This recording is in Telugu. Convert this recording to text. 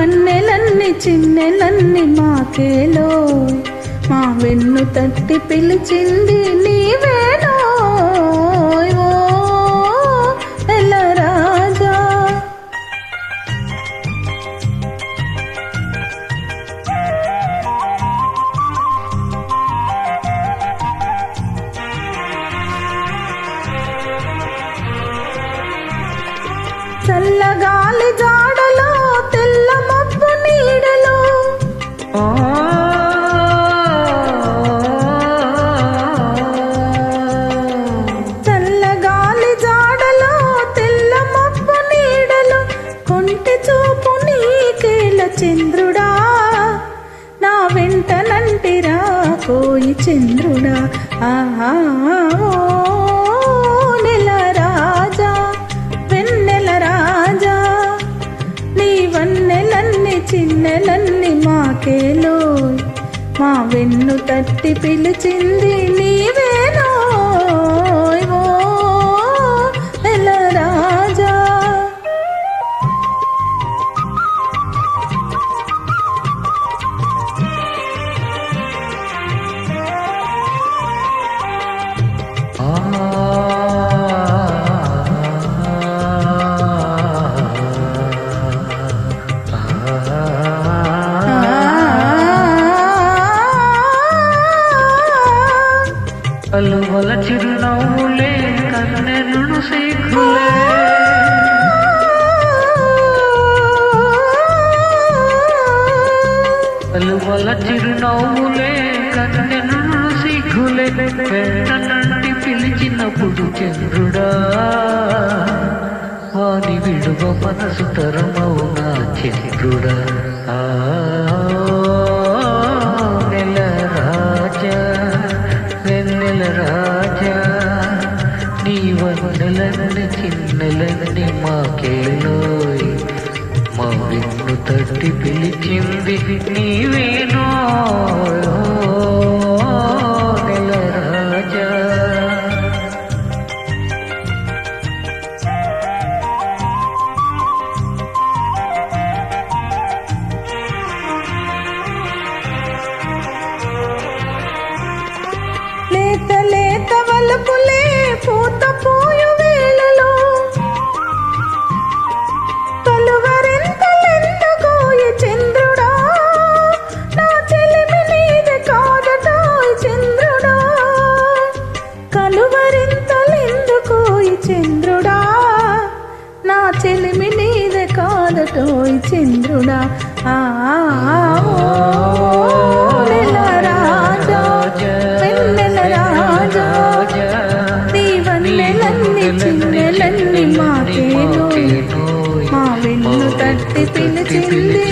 వన్నెలన్ని చిన్నెలన్ని మాకేలో మా వెన్ను తట్టి పిలిచింది నీవేనో ఓ నెల రాజా. చల్లగాలి జాడలో తెల్ల మబ్బు నీడలో చల్లగాలి జాడలో తెల్ల మబ్బు నీడలో కొంటి చూపు నీకేల చంద్రుడా నా వెంట నంటిరా కోయి చంద్రుడా. ఆహా నెల రాజా వెన్నెల రాజా నీ వన్నెలన్ని చిన్నెలన్ని మాకేలో మా వెన్ను తట్టి పిలిచింది నీవేనో ఓ నెల రాజా. కలువల చిరునవ్వులే కన్నెను సిగ్గులే కలువల చిరునవ్వులే కన్నెను సిగ్గులే వెంటనంటి పిలిచినప్పుడు చంద్రుడా వాని విడువ మనసు తరమవునా చంద్రుడా. నెల రాజా వెన్నెల రాజా నీ వన్నెలన్ని చిన్నెలన్ని మాకేలోయ్ మా వెన్ను తట్టి పిలిచింది నీవేనో నెల రాజా. లేత లేత వలపులే పూత పూయు వేళలో కలువరింతలెందుకోయి చంద్రుడా నా చెలిమి నీది కాదటోయ్ చంద్రుడా. కలువరింతలెందుకోయి చంద్రుడా నా చెలిమి నీది కాదటోయ్ చంద్రుడా. నెల రాజా వెన్నెల రాజా నీ వన్నెలన్ని చిన్నెలన్ని మాకేలో మా వెన్ను తట్టి పిలిచింది